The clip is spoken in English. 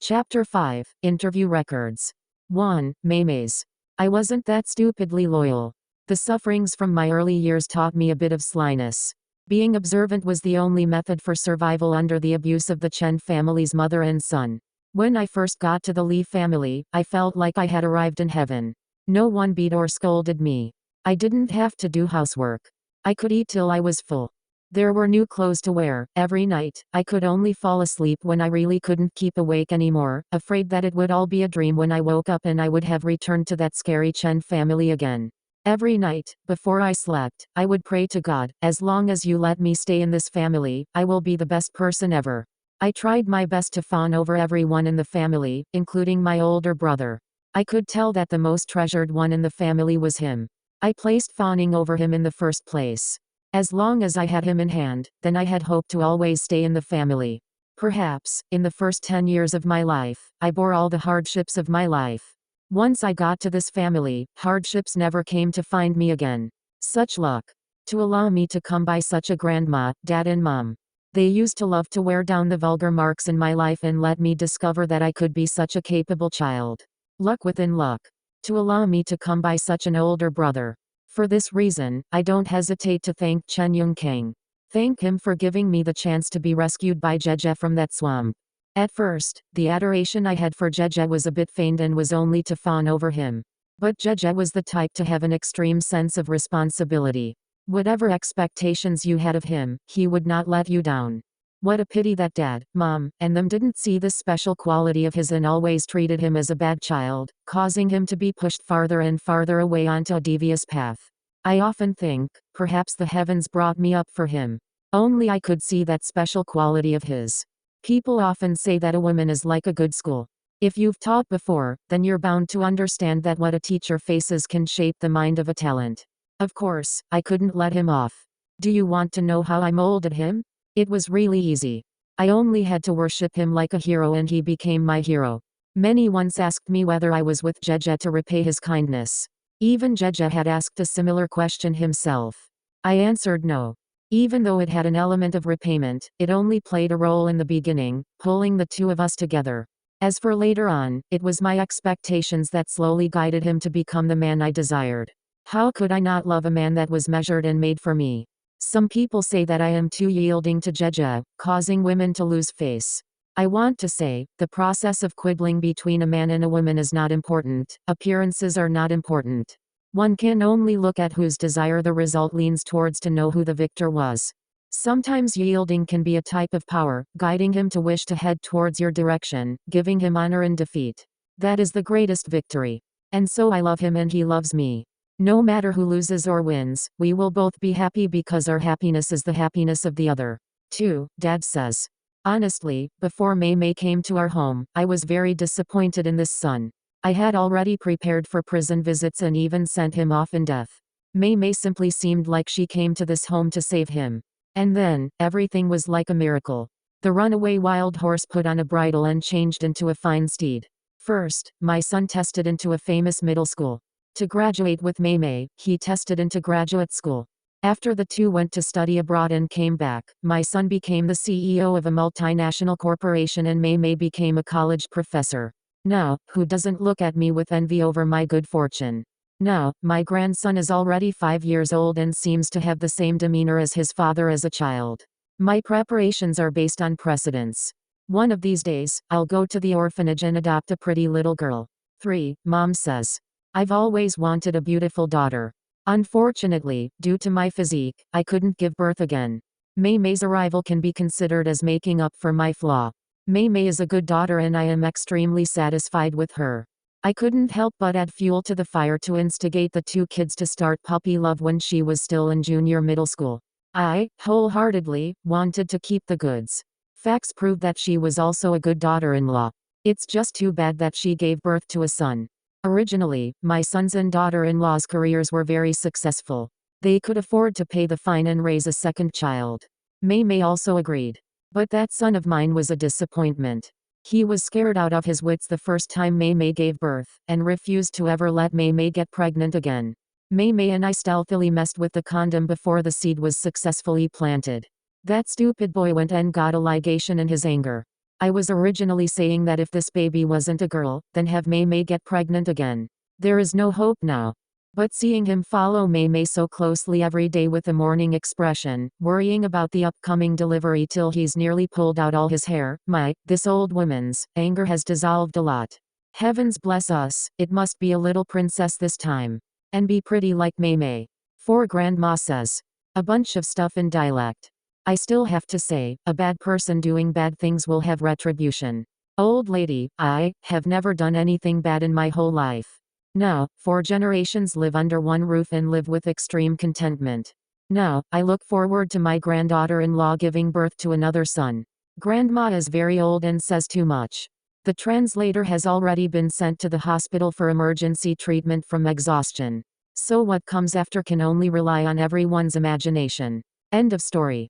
Chapter 5, Interview Records. 1. Mei's. I wasn't that stupidly loyal. The sufferings from my early years taught me a bit of slyness. Being observant was the only method for survival under the abuse of the Chen family's mother and son. When I first got to the Li family, I felt like I had arrived in heaven. No one beat or scolded me. I didn't have to do housework. I could eat till I was full. There were new clothes to wear every night. I could only fall asleep when I really couldn't keep awake anymore, afraid that it would all be a dream when I woke up and I would have returned to that scary Chen family again. Every night, before I slept, I would pray to God, as long as you let me stay in this family, I will be the best person ever. I tried my best to fawn over everyone in the family, including my older brother. I could tell that the most treasured one in the family was him. I placed fawning over him in the first place. As long as I had him in hand, then I had hoped to always stay in the family. Perhaps, in the first 10 years of my life, I bore all the hardships of my life. Once I got to this family, hardships never came to find me again. Such luck. To allow me to come by such a grandma, dad and mom. They used to love to wear down the vulgar marks in my life and let me discover that I could be such a capable child. Luck within luck. To allow me to come by such an older brother. For this reason, I don't hesitate to thank Chen Yongkang. Thank him for giving me the chance to be rescued by Jeje from that swamp. At first, the adoration I had for Jeje was a bit feigned and was only to fawn over him. But Jeje was the type to have an extreme sense of responsibility. Whatever expectations you had of him, he would not let you down. What a pity that dad, mom, and them didn't see this special quality of his and always treated him as a bad child, causing him to be pushed farther and farther away onto a devious path. I often think, perhaps the heavens brought me up for him. Only I could see that special quality of his. People often say that a woman is like a good school. If you've taught before, then you're bound to understand that what a teacher faces can shape the mind of a talent. Of course, I couldn't let him off. Do you want to know how I molded him? It was really easy. I only had to worship him like a hero and he became my hero. Many once asked me whether I was with Jeje to repay his kindness. Even Jeje had asked a similar question himself. I answered no. Even though it had an element of repayment, it only played a role in the beginning, pulling the two of us together. As for later on, it was my expectations that slowly guided him to become the man I desired. How could I not love a man that was measured and made for me? Some people say that I am too yielding to Jeje, causing women to lose face. I want to say, the process of quibbling between a man and a woman is not important, appearances are not important. One can only look at whose desire the result leans towards to know who the victor was. Sometimes yielding can be a type of power, guiding him to wish to head towards your direction, giving him honor in defeat. That is the greatest victory. And so I love him and he loves me. No matter who loses or wins, we will both be happy because our happiness is the happiness of the other. 2. Dad says. Honestly, before Mei came to our home, I was very disappointed in this son. I had already prepared for prison visits and even sent him off in death. Mei simply seemed like she came to this home to save him. And then, everything was like a miracle. The runaway wild horse put on a bridle and changed into a fine steed. First, my son tested into a famous middle school. To graduate with Mei, he tested into graduate school. After the two went to study abroad and came back, my son became the CEO of a multinational corporation and Mei became a college professor. Now, who doesn't look at me with envy over my good fortune? Now, my grandson is already 5 years old and seems to have the same demeanor as his father as a child. My preparations are based on precedents. One of these days, I'll go to the orphanage and adopt a pretty little girl. 3. Mom says. I've always wanted a beautiful daughter. Unfortunately, due to my physique, I couldn't give birth again. Mei's arrival can be considered as making up for my flaw. Mei is a good daughter and I am extremely satisfied with her. I couldn't help but add fuel to the fire to instigate the two kids to start puppy love when she was still in junior middle school. I, wholeheartedly, wanted to keep the goods. Facts prove that she was also a good daughter-in-law. It's just too bad that she gave birth to a son. Originally, my sons and daughter-in-law's careers were very successful. They could afford to pay the fine and raise a second child. Mei also agreed. But that son of mine was a disappointment. He was scared out of his wits the first time Mei gave birth, and refused to ever let Mei get pregnant again. Mei and I stealthily messed with the condom before the seed was successfully planted. That stupid boy went and got a ligation in his anger. I was originally saying that if this baby wasn't a girl, then have Mei Mei get pregnant again. There is no hope now. But seeing him follow Mei Mei so closely every day with a mourning expression, worrying about the upcoming delivery till he's nearly pulled out all his hair, this old woman's anger has dissolved a lot. Heavens bless us, it must be a little princess this time. And be pretty like Mei Mei. 4 Grandma says. A bunch of stuff in dialect. I still have to say, a bad person doing bad things will have retribution. Old lady, I have never done anything bad in my whole life. Now, 4 generations live under one roof and live with extreme contentment. Now, I look forward to my granddaughter-in-law giving birth to another son. Grandma is very old and says too much. The translator has already been sent to the hospital for emergency treatment from exhaustion. So what comes after can only rely on everyone's imagination. End of story.